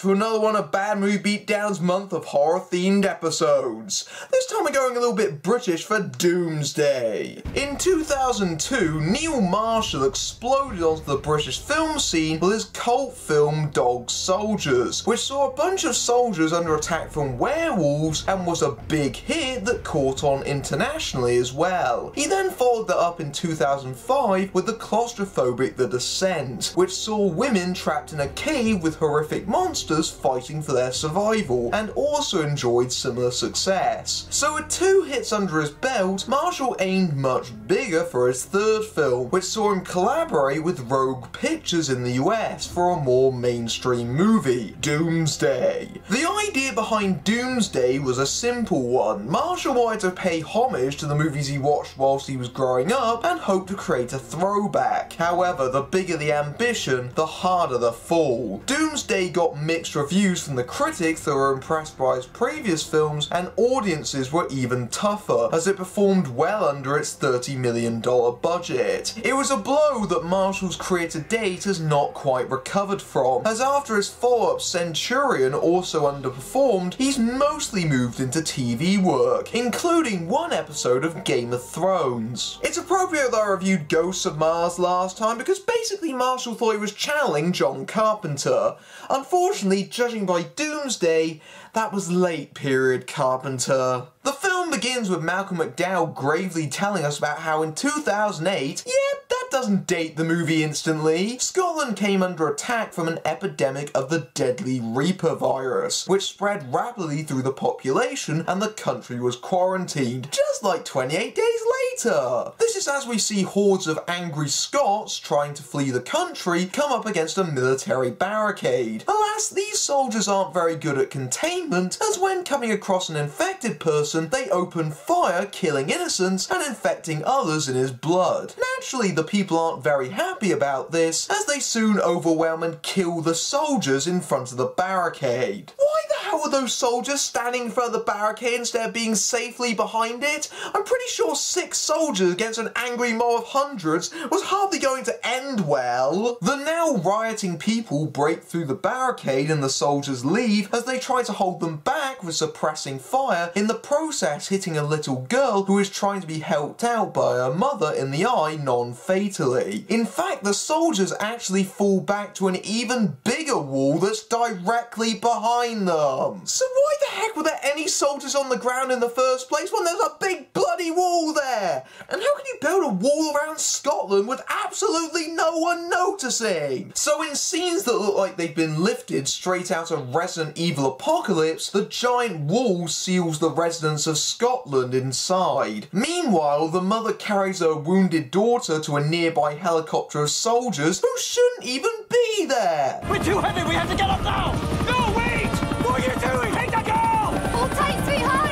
to another one of Bad Movie Beatdown's month of horror-themed episodes. This time we're going a little bit British for Doomsday. In 2002, Neil Marshall exploded onto the British film scene with his cult film Dog Soldiers, which saw a bunch of soldiers under attack from werewolves and was a big hit that caught on internationally as well. He then followed that up in 2005 with the claustrophobic The Descent, which saw women trapped in a cave with horrific monsters fighting for their survival, and also enjoyed similar success. So with 2 hits under his belt, Marshall aimed much bigger for his third film, which saw him collaborate with Rogue Pictures in the US for a more mainstream movie, Doomsday. The idea behind Doomsday was a simple one. Marshall wanted to pay homage to the movies he watched whilst he was growing up and hoped to create a throwback. However, the bigger the ambition, the harder the fall. Doomsday got mixed reviews from the critics that were impressed by his previous films, and audiences were even tougher, as it performed well under its $30 million budget. It was a blow that Marshall's career to date has not quite recovered from, as after his follow-up Centurion also underperformed, he's mostly moved into TV work, including one episode of Game of Thrones. It's appropriate that I reviewed Ghosts of Mars last time because basically Marshall thought he was channeling John Carpenter. Unfortunately, judging by Doomsday, that was late period Carpenter. The film begins with Malcolm McDowell gravely telling us about how in 2008, that doesn't date the movie instantly, Scotland came under attack from an epidemic of the deadly Reaper virus, which spread rapidly through the population and the country was quarantined, just like 28 days later. This is as we see hordes of angry Scots trying to flee the country come up against a military barricade. Alas, these soldiers aren't very good at containment, as when coming across an infected person, they open fire, killing innocents and infecting others in his blood. Naturally, the people aren't very happy about this, as they soon overwhelm and kill the soldiers in front of the barricade. Why the hell were those soldiers standing in front of the barricade instead of being safely behind it? I'm pretty sure 6 soldiers against an angry mob of hundreds was hardly going to end well. The now rioting people break through the barricade and the soldiers leave as they try to hold them back with suppressing fire, in the process hitting a little girl who is trying to be helped out by her mother in the eye non-fatally. In fact, the soldiers actually fall back to an even bigger wall that's directly behind them. So why the heck were there any soldiers on the ground in the first place when there's a big bloody wall there? And how can you build a wall around Scotland with absolutely no one noticing? So in scenes that look like they've been lifted straight out of Resident Evil Apocalypse, the giant wall seals the residents of Scotland inside. Meanwhile, the mother carries her wounded daughter to a nearby helicopter of soldiers who shouldn't even be there. We're too heavy, we have to get up now! No, wait! What are you doing? Take the girl! Hold tight, sweetheart!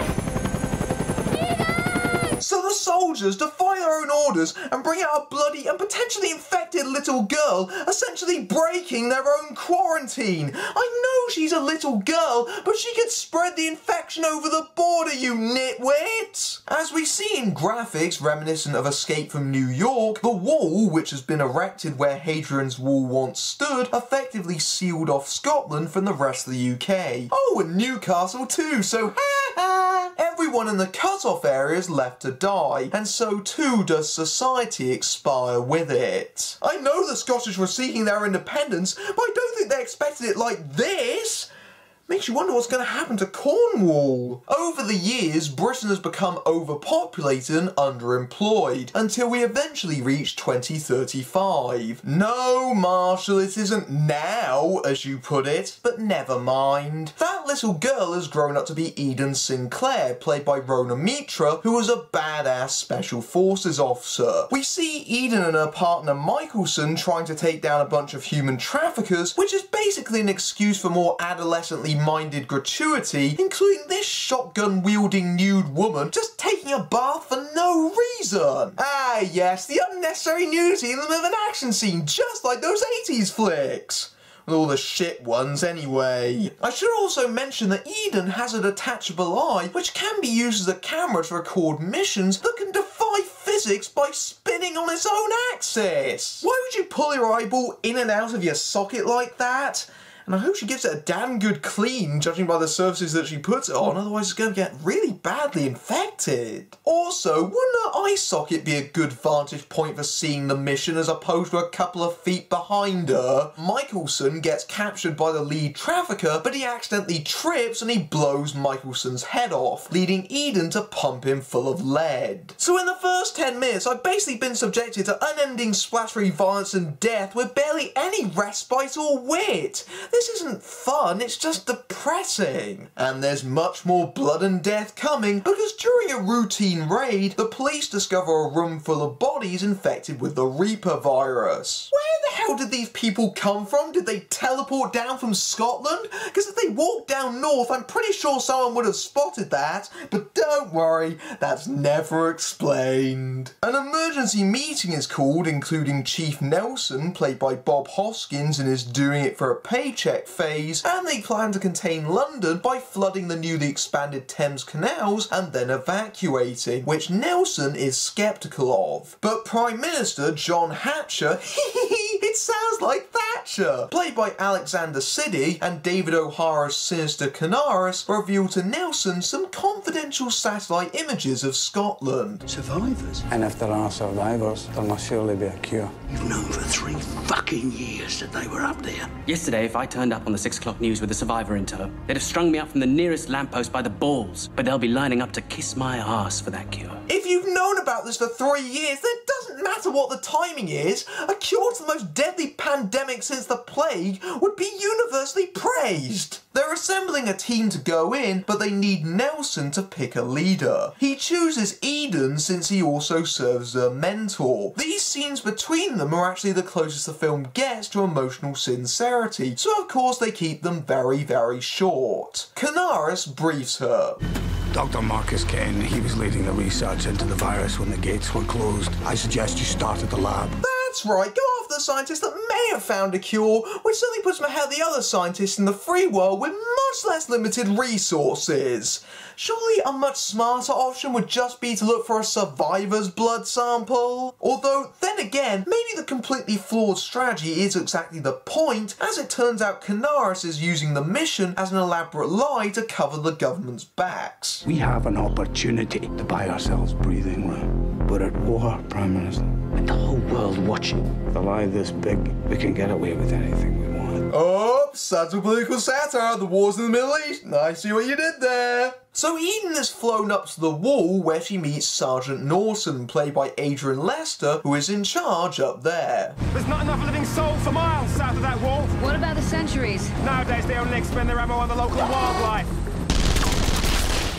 Edith! So the soldiers defy their own orders and bring out a bloody and potentially infected little girl, essentially breaking their own quarantine. I know she's a little girl, but she could spread the infection over the border, you nitwit! As we see in graphics reminiscent of Escape from New York, the wall, which has been erected where Hadrian's Wall once stood, effectively sealed off Scotland from the rest of the UK. Oh, and Newcastle too, so ha ha! Everyone in the cut-off area is left to die, and so too does society expire with it. I know the Scottish were seeking their independence, but I don't think they expected it like this. Makes you wonder what's going to happen to Cornwall. Over the years, Britain has become overpopulated and underemployed, until we eventually reach 2035. No, Marshall, it isn't now, as you put it, but never mind. That little girl has grown up to be Eden Sinclair, played by Rhona Mitra, who was a badass Special Forces officer. We see Eden and her partner Michelson trying to take down a bunch of human traffickers, which is basically an excuse for more adolescently minded gratuity, including this shotgun-wielding nude woman just taking a bath for no reason. Ah yes, the unnecessary nudity in the middle of an action scene, just like those 80s flicks. With all the shit ones anyway. I should also mention that Eden has a detachable eye which can be used as a camera to record missions that can defy physics by spinning on its own axis. Why would you pull your eyeball in and out of your socket like that? And I hope she gives it a damn good clean, judging by the surfaces that she puts it on, otherwise it's going to get really badly infected. Also, wouldn't her eye socket be a good vantage point for seeing the mission as opposed to a couple of feet behind her? Michelson gets captured by the lead trafficker, but he accidentally trips and he blows Michelson's head off, leading Eden to pump him full of lead. So in the first 10 minutes, I've basically been subjected to unending splattery violence and death with barely any respite or wit. This isn't fun, it's just depressing. And there's much more blood and death coming, because during a routine raid, the police discover a room full of bodies infected with the Reaper virus. Where the hell did these people come from? Did they teleport down from Scotland? Because if they walked down north, I'm pretty sure someone would have spotted that, but don't worry, that's never explained. An emergency meeting is called, including Chief Nelson, played by Bob Hoskins in his doing it for a paycheck phase, and they plan to contain London by flooding the newly expanded Thames canals and then evacuating, which Nelson is sceptical of. But Prime Minister John Hatcher, it sounds like Thatcher, played by Alexander Siddig, and David O'Hara's sinister Canaris, reveal to Nelson some confidential satellite images of Scotland. Survivors? And if there are survivors, there must surely be a cure. You've known for 3 fucking years that they were up there. Yesterday, if I turned up on the 6 o'clock news with a survivor in tow, they'd have strung me up from the nearest lamppost by the balls, but they'll be lining up to kiss my ass for that cure. If you've known about this for 3 years, then it doesn't matter what the timing is. A cure to the most deadly pandemic since the plague would be universally praised. They're assembling a team to go in, but they need Nelson to pick a leader. He chooses Eden since he also serves as a mentor. These scenes between them are actually the closest the film gets to emotional sincerity, so of course they keep them very, very short. Canaris briefs her. Dr. Marcus Kane, he was leading the research into the virus when the gates were closed. I suggest you start at the lab. That's right, go after the scientists that may have found a cure, which certainly puts them ahead of the other scientists in the free world with much less limited resources. Surely a much smarter option would just be to look for a survivor's blood sample? Although, then again, maybe the completely flawed strategy is exactly the point, as it turns out Canaris is using the mission as an elaborate lie to cover the government's backs. We have an opportunity to buy ourselves breathing room. We're at war, Prime Minister. And the whole world watching. With a lie this big, we can get away with anything we want. Oh, subtle political satire, the wars in the Middle East. I see what you did there. So Eden is flown up to the wall where she meets Sergeant Norton, played by Adrian Lester, who is in charge up there. There's not enough living soul for miles south of that wall. What about the sentries? Nowadays they only expend their ammo on the local wildlife.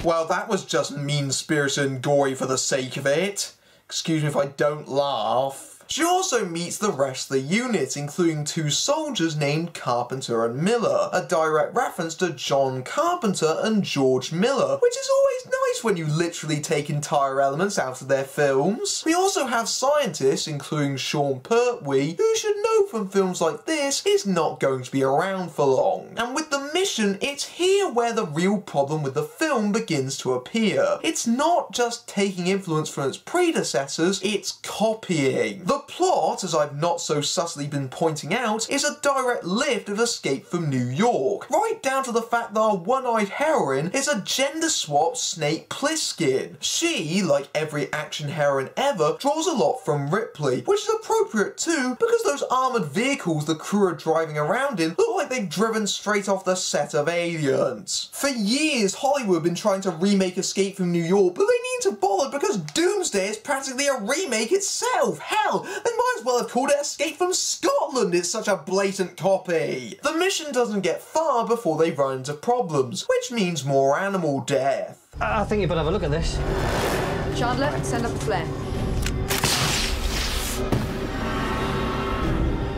Well, that was just mean-spirited and gory for the sake of it. Excuse me if I don't laugh. She also meets the rest of the unit, including 2 soldiers named Carpenter and Miller, a direct reference to John Carpenter and George Miller, which is always nice when you literally take entire elements out of their films. We also have scientists, including Sean Pertwee, who should know from films like this is not going to be around for long. And with the mission, it's here where the real problem with the film begins to appear. It's not just taking influence from its predecessors, it's copying. The plot, as I've not so subtly been pointing out, is a direct lift of Escape from New York, right down to the fact that our one-eyed heroine is a gender-swapped Snake Plissken. She, like every action heroine ever, draws a lot from Ripley, which is appropriate too, because those armoured vehicles the crew are driving around in look like they've driven straight off the set of Aliens. For years, Hollywood have been trying to remake Escape from New York, but they need to bother because Doomsday is practically a remake itself. Hell, they might as well have called it Escape from Scotland, it's such a blatant copy. The mission doesn't get far before they run into problems, which means more animal death. I think you better have a look at this. Chandler, send up the flare.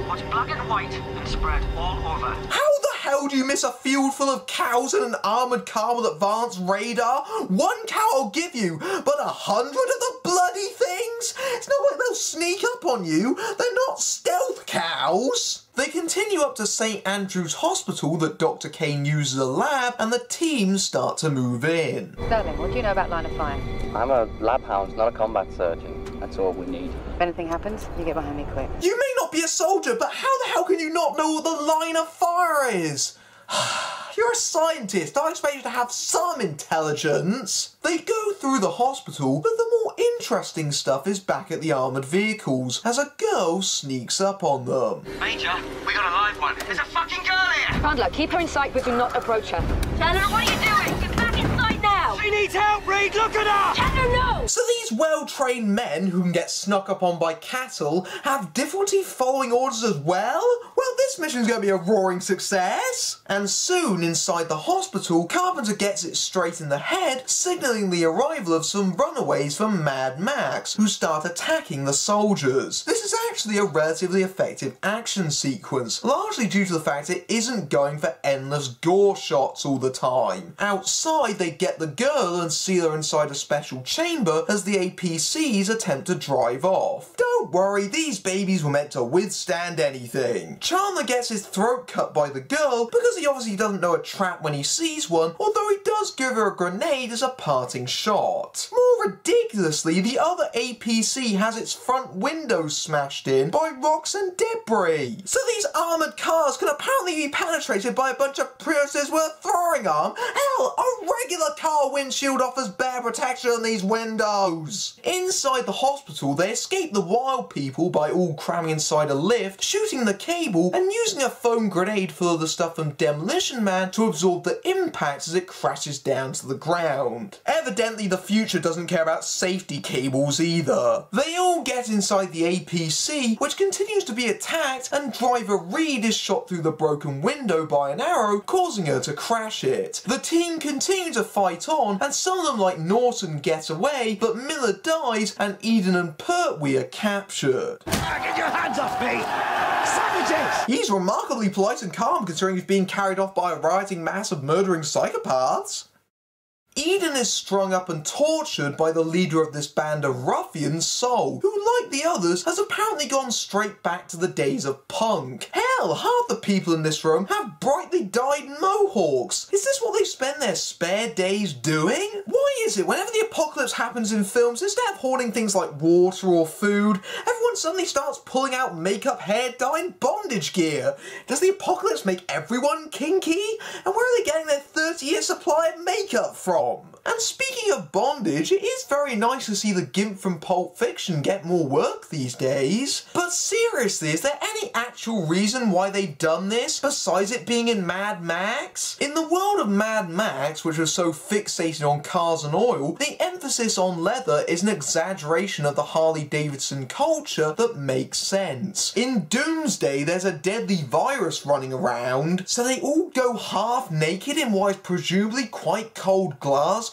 What's black and white and spread all over. How the hell do you miss a field full of cows and an armoured car with advanced radar? 1 cow I'll give you, but 100 of the bloody things? It's not like they'll sneak up on you. They're not stealth cows. They continue up to St. Andrew's Hospital that Dr. Kane uses as a lab, and the team start to move in. Sterling, what do you know about line of fire? I'm a lab hound, not a combat surgeon. That's all we need. If anything happens, you get behind me quick. You may not be a soldier, but how the hell can you not know what the line of fire is? You're a scientist, I expect you to have some intelligence. They go through the hospital, but the more interesting stuff is back at the armoured vehicles, as a girl sneaks up on them. Major, we got a live one. There's a fucking girl here! Chandler, keep her in sight, but do not approach her. Chandler, what are you doing? Get back inside now! She needs help, Reed! Look at her! Chandler, no! So these well-trained men who can get snuck up on by cattle have difficulty following orders as well? Well, this mission's going to be a roaring success. And soon, inside the hospital, Carpenter gets it straight in the head, signalling the arrival of some runaways from Mad Max, who start attacking the soldiers. This is actually a relatively effective action sequence, largely due to the fact it isn't going for endless gore shots all the time. Outside, they get the girl and seal her inside a special chamber as the APCs attempt to drive off. Don't worry, these babies were meant to withstand anything. Chandler gets his throat cut by the girl because he obviously doesn't know a trap when he sees one, although he does give her a grenade as a parting shot. More ridiculously, the other APC has its front window smashed in by rocks and debris. So these armoured cars can apparently be penetrated by a bunch of Priuses with a throwing arm. Hell, a regular car windshield offers better protection than these windows. Inside the hospital, they escape the wild people by all cramming inside a lift, shooting the cable, and using a foam grenade full of the stuff from Demolition Man to absorb the impact as it crashes down to the ground. Evidently, the future doesn't care about safety cables either. They all get inside the APC, which continues to be attacked, and driver Reed is shot through the broken window by an arrow, causing her to crash it. The team continue to fight on, and some of them like Norton get away, but Miller dies, and Eden and Pertwee are captured. Get your hands off me! Savages! He's remarkably polite and calm considering he's being carried off by a rioting mass of murdering psychopaths. Eden is strung up and tortured by the leader of this band of ruffians, Sol, who, like the others, has apparently gone straight back to the days of punk. Hell, half the people in this room have brightly dyed mohawks. Is this what they spend their spare days doing? Why is it whenever the apocalypse happens in films, instead of hoarding things like water or food, everyone suddenly starts pulling out makeup, hair dye and bondage gear? Does the apocalypse make everyone kinky? And where are they getting their 30-year supply of makeup from? And speaking of bondage, it is very nice to see the Gimp from Pulp Fiction get more work these days. But seriously, is there any actual reason why they've done this, besides it being in Mad Max? In the world of Mad Max, which was so fixated on cars and oil, the emphasis on leather is an exaggeration of the Harley-Davidson culture that makes sense. In Doomsday, there's a deadly virus running around, so they all go half naked in what is presumably quite cold Glasgow?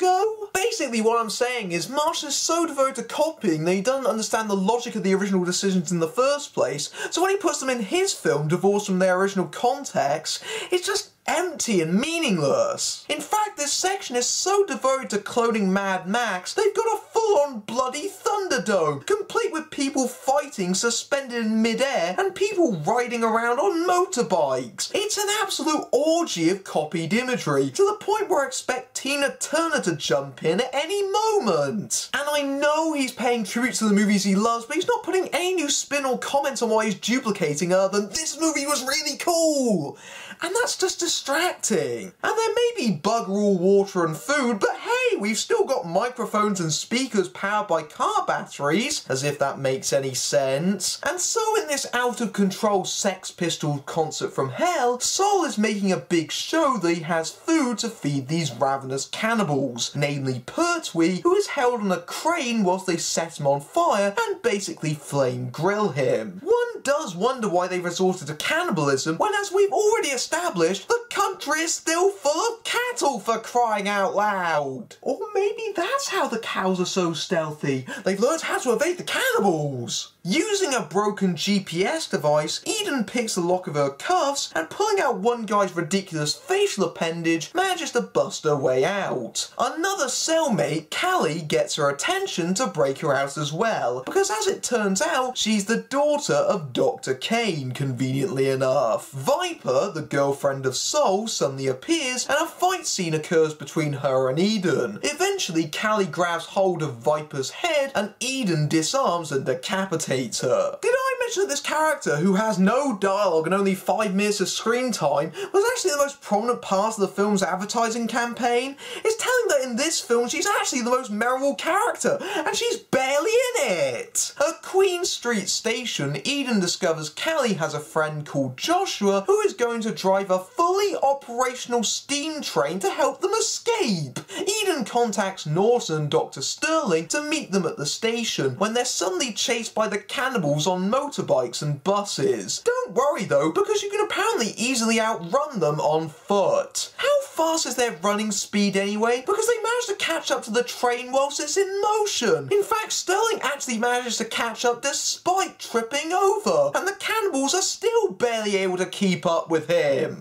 Basically what I'm saying is Marsh is so devoted to copying that he doesn't understand the logic of the original decisions in the first place, so when he puts them in his film, divorced from their original context, it's just empty and meaningless. In fact, this section is so devoted to cloning Mad Max, they've got a full-on bloody Thunderdome, complete with people fighting suspended in mid-air and people riding around on motorbikes. It's an absolute orgy of copied imagery, to the point where I expect Tina Turner to jump in at any moment. And I know he's paying tribute to the movies he loves, but he's not putting any new spin or comments on why he's duplicating other than this movie was really cool. And that's just distracting. And there may be bugger all water and food, but hey, we've still got microphones and speakers powered by car batteries, as if that makes any sense. And so in this out-of-control Sex Pistols concert from hell, Sol is making a big show that he has food to feed these ravenous cannibals, namely Pertwee, who is held on a crane whilst they set him on fire and basically flame grill him. One does wonder why they resorted to cannibalism when, as we've already established, the country is still full of cattle, for crying out loud. Or maybe that's how the cows are so stealthy. They've learned how to evade the cannibals. Using a broken GPS device, Eden picks the lock of her cuffs and, pulling out one guy's ridiculous facial appendage, manages to bust her way out. Another cellmate, Callie, gets her attention to break her out as well, because as it turns out, she's the daughter of Dr. Kane, conveniently enough. Viper, the girlfriend of Sol, suddenly appears and a fight scene occurs between her and Eden. Eventually, Callie grabs hold of Viper's head and Eden disarms and decapitates her. Did I mention that this character, who has no dialogue and only 5 minutes of screen time, was actually the most prominent part of the film's advertising campaign? It's telling that in this film she's actually the most memorable character, and she's barely in it! At Queen Street Station, Eden discovers Callie has a friend called Joshua who is going to drive a fully operational steam train to help them escape. Eden contacts Norton and Dr. Sterling to meet them at the station when they're suddenly chased by the cannibals on motorbikes and buses. Don't worry though, because you can apparently easily outrun them on foot. How fast is their running speed anyway? Because they managed to catch up to the train whilst it's in motion. In fact, Sterling actually manages to catch up despite tripping over, and the cannibals are still barely able to keep up with him.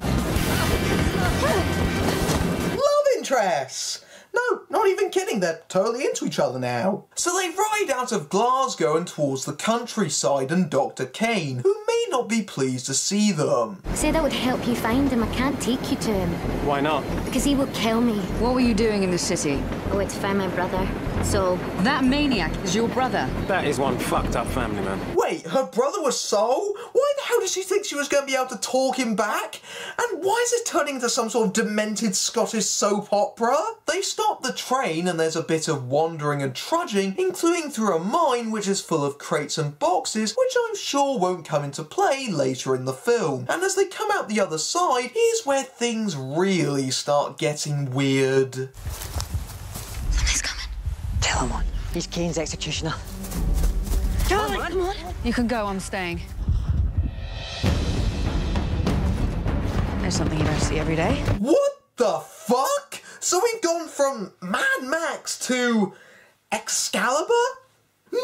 Love interests! No, not even kidding, they're totally into each other now. So they ride out of Glasgow and towards the countryside and Dr. Kane, who may not be pleased to see them. Said I would help you find him. I can't take you to him. Why not? Because he will kill me. What were you doing in the city? Oh, it's find my brother. So... That maniac is your brother? That is one fucked up family, man. Wait, her brother was Sol? Why the hell did she think she was going to be able to talk him back? And why is this turning into some sort of demented Scottish soap opera? They stop the train and there's a bit of wandering and trudging, including through a mine which is full of crates and boxes, which I'm sure won't come into play later in the film. And as they come out the other side, here's where things really start getting weird. Somebody's coming. Tell him on. He's Kane's executioner. Come on. You can go, I'm staying. There's something you don't see every day. What the fuck? So we've gone from Mad Max to Excalibur?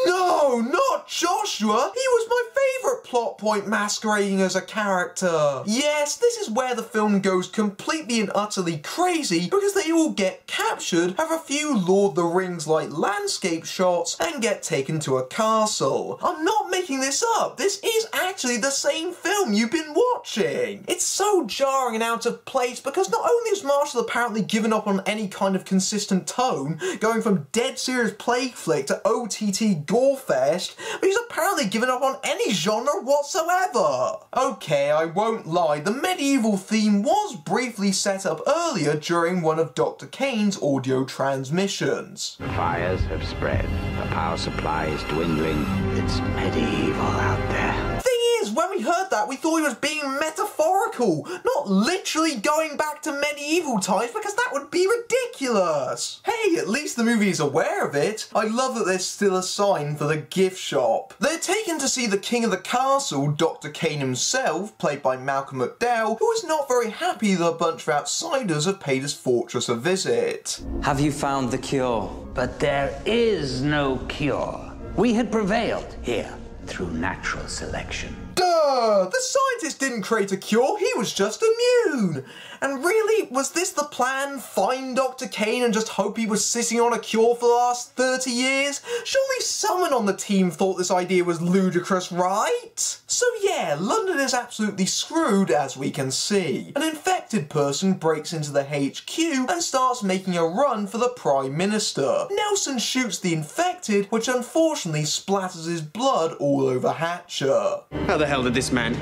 No, not Joshua! He was my favourite plot point masquerading as a character. Yes, this is where the film goes completely and utterly crazy because they all get captured, have a few Lord of the Rings-like landscape shots, and get taken to a castle. I'm not making this up, this is actually the same film you've been watching. It's so jarring and out of place because not only has Marshall apparently given up on any kind of consistent tone, going from dead serious plague flick to OTT gorefest, but he's apparently given up on any genre whatsoever. Okay, I won't lie, the medieval theme was briefly set up earlier during one of Dr. Kane's audio transmissions. The fires have spread, the power supply is dwindling, it's medieval out there. Thing is, when we heard that, we thought he was being metaphorical, not literally going back to medieval times, because that would be ridiculous. Hey, at least the movie is aware of it. I love that there's still a sign for the gift shop. They're taken to see the king of the castle, Dr. Kane himself, played by Malcolm McDowell, who is not very happy that a bunch of outsiders have paid his fortress a visit. Have you found the cure? But there is no cure. We had prevailed here through natural selection. Duh! The scientist didn't create a cure, he was just immune! And really, was this the plan? Find Dr. Kane and just hope he was sitting on a cure for the last 30 years? Surely someone on the team thought this idea was ludicrous, right? So yeah, London is absolutely screwed, as we can see. An infected person breaks into the HQ and starts making a run for the Prime Minister. Nelson shoots the infected, which unfortunately splatters his blood all over Hatcher. How the hell did this man...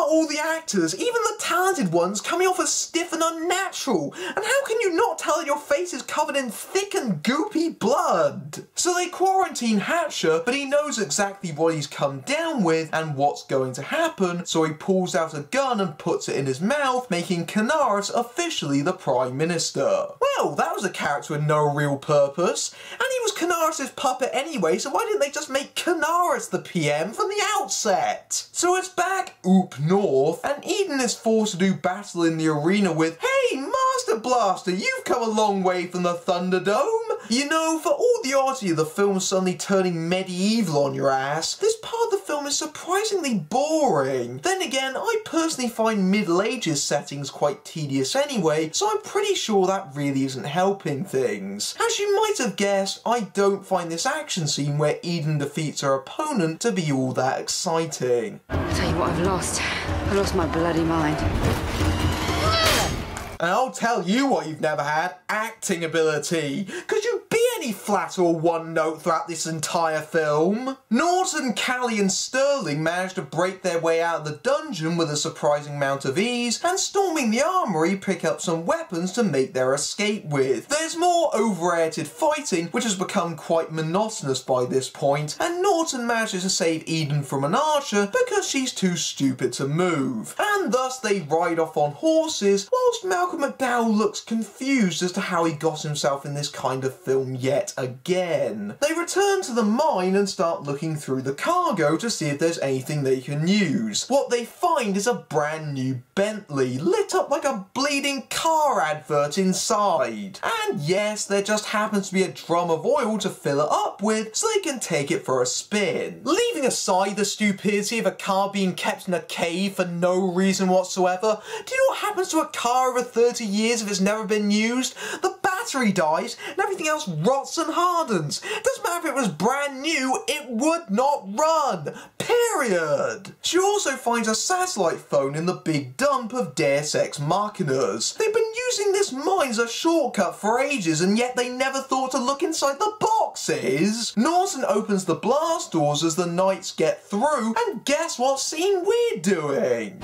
All the actors, even the talented ones, coming off as stiff and unnatural? And how can you not tell that your face is covered in thick and goopy blood? So they quarantine Hatcher, but he knows exactly what he's come down with and what's going to happen, so he pulls out a gun and puts it in his mouth, making Canaris officially the Prime Minister. Well, that was a character with no real purpose, and he was Canaris' puppet anyway, so why didn't they just make Canaris the PM from the outset? So it's back north, and Eden is forced to do battle in the arena with, "Hey, Master Blaster, you've come a long way from the Thunderdome." You know, for all the oddity of the film suddenly turning medieval on your ass, this part of the film is surprisingly boring. Then again, I personally find Middle Ages settings quite tedious anyway, so I'm pretty sure that really isn't helping things. As you might have guessed, I don't find this action scene where Eden defeats her opponent to be all that exciting. I'll tell you what I've lost. I lost my bloody mind. And I'll tell you what you've never had, acting ability. Could you be any flat or one note throughout this entire film? Norton, Callie and Sterling manage to break their way out of the dungeon with a surprising amount of ease, and storming the armory pick up some weapons to make their escape with. There's more over-edited fighting, which has become quite monotonous by this point, and Norton manages to save Eden from an archer because she's too stupid to move. And thus they ride off on horses, whilst Malcolm McDowell looks confused as to how he got himself in this kind of film yet again. They return to the mine and start looking through the cargo to see if there's anything they can use. What they find is a brand new Bentley, lit up like a bleeding car advert inside. And yes, there just happens to be a drum of oil to fill it up with so they can take it for a spin. Leaving aside the stupidity of a car being kept in a cave for no reason whatsoever, do you know what happens to a car over 30 years if it's never been used? The battery dies and everything else rots and hardens. It doesn't matter if it was brand new, it would not run. Period. She also finds a satellite phone in the big dump of Deus Ex Machinas. They've been using this mine as a shortcut for ages and yet they never thought to look inside the boxes. Norton opens the blast doors as the knights get through, and guess what scene we're doing?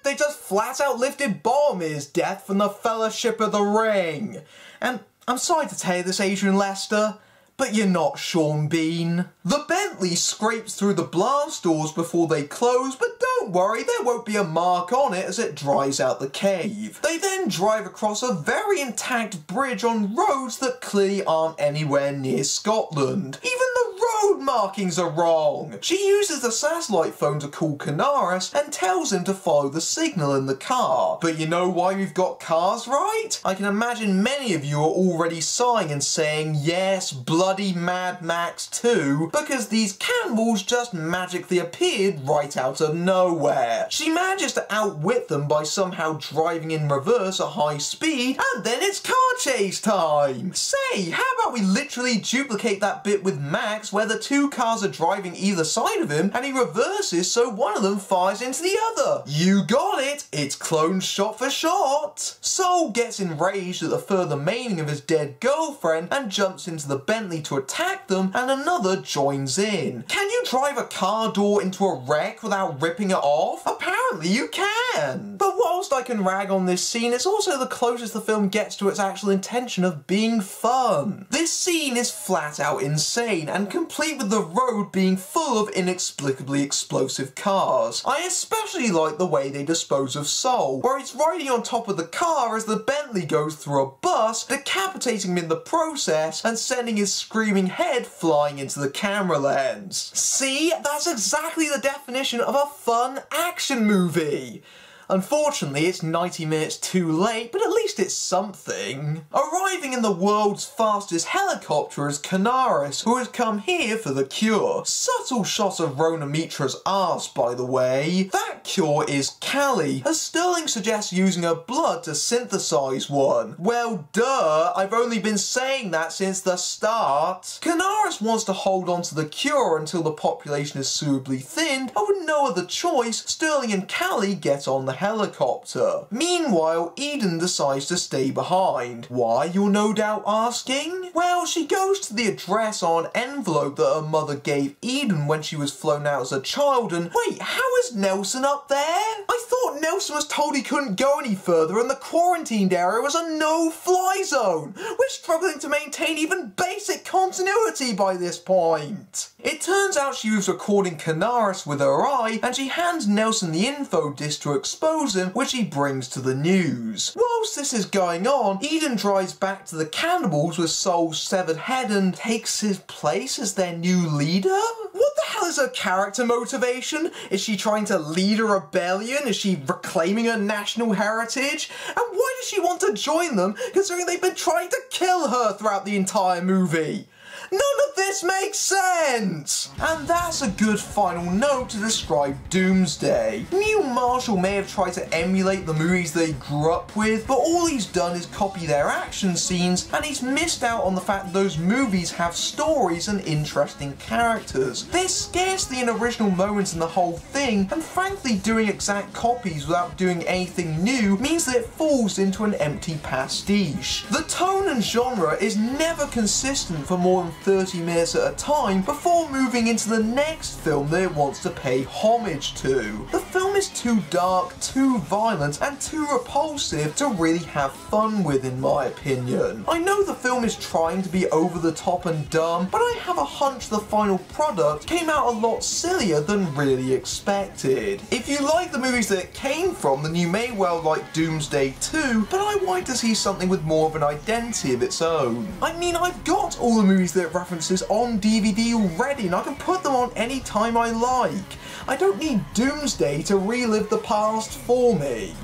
They just flat out lifted Boromir's death from the Fellowship of the Ring. And I'm sorry to tell you this, Adrian Lester, but you're not Sean Bean. The Bentley scrapes through the blast doors before they close, but don't worry, there won't be a mark on it as it dries out the cave. They then drive across a very intact bridge on roads that clearly aren't anywhere near Scotland. Even the road markings are wrong. She uses the satellite phone to call Canaris and tells him to follow the signal in the car. But you know why we've got cars, right? I can imagine many of you are already sighing and saying, yes, bloody Mad Max 2, because these cannibals just magically appeared right out of nowhere. She manages to outwit them by somehow driving in reverse at high speed, and then it's car chase time. Say, how about we literally duplicate that bit with Max where the two cars are driving either side of him and he reverses so one of them fires into the other? You got it, it's cloned shot for shot. Soul gets enraged at the further maiming of his dead girlfriend and jumps into the Bentley to attack them, and another joins in. Can you drive a car door into a wreck without ripping it off? Apparently you can. But whilst I can rag on this scene, it's also the closest the film gets to its actual intention of being fun. This scene is flat out insane and complete with the road being full of inexplicably explosive cars. I especially like the way they dispose of Soul, where he's riding on top of the car as the Bentley goes through a bus, decapitating him in the process and sending his screaming head flying into the camera lens. See, that's exactly the definition of a fun action movie. Unfortunately, it's 90 minutes too late, but at least it's something. Arriving in the world's fastest helicopter is Canaris, who has come here for the cure. Subtle shot of Rhona Mitra's arse, by the way. That cure is Callie, as Sterling suggests using her blood to synthesize one. Well, duh, I've only been saying that since the start. Canaris wants to hold on to the cure until the population is suitably thinned, and with no other choice, Sterling and Callie get on the helicopter. Meanwhile, Eden decides to stay behind. Why, you're no doubt asking? Well, she goes to the address on an envelope that her mother gave Eden when she was flown out as a child, and wait, how is Nelson up there? I thought Nelson was told he couldn't go any further and the quarantined area was a no-fly zone. We're struggling to maintain even basic continuity by this point. It turns out she was recording Canaris with her eye, and she hands Nelson the info disc to expose him, which he brings to the news. Whilst this is going on, Eden drives back to the cannibals with Soul's severed head and takes his place as their new leader? What the hell is her character motivation? Is she trying to lead a rebellion? Is she reclaiming her national heritage? And why does she want to join them, considering they've been trying to kill her throughout the entire movie? None of this makes sense! And that's a good final note to describe Doomsday. Neil Marshall may have tried to emulate the movies they grew up with, but all he's done is copy their action scenes, and he's missed out on the fact that those movies have stories and interesting characters. There's scarcely an original moment in the whole thing, and frankly doing exact copies without doing anything new means that it falls into an empty pastiche. The tone and genre is never consistent for more than 30 minutes at a time before moving into the next film that it wants to pay homage to. The film is too dark, too violent, and too repulsive to really have fun with, in my opinion. I know the film is trying to be over the top and dumb, but I have a hunch the final product came out a lot sillier than really expected. If you like the movies that it came from, then you may well like Doomsday too, but I wanted to see something with more of an identity of its own. I mean, I've got all the movies that references on DVD already, and I can put them on any time I like. I don't need Doomsday to relive the past for me.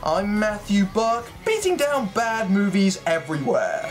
I'm Matthew Buck, beating down bad movies everywhere.